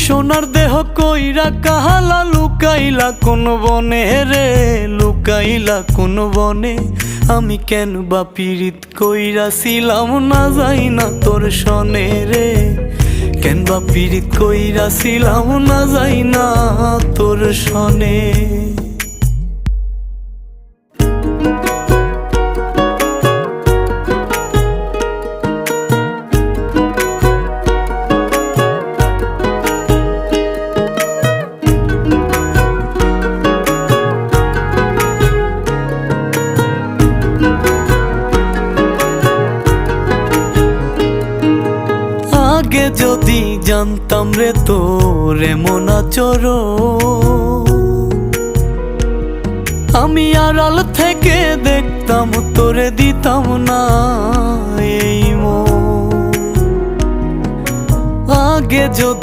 সোনার দেহ কইরা কাহালা লুকাইলা কোন বনে রে, লুকাইলা কোন বনে। আমি কেন বা পীড়িত কইরাছিলাম না যাই না তোর সনে রে, কেন বা পীড়িত কইরাছিলাম না যাই না তোর সনে। আগে যদি জানতাম রে তোর এমন আচরণ, আমি আড়াল থেকে দেখতাম তোরে দিতাম না এই মন। আগে যদি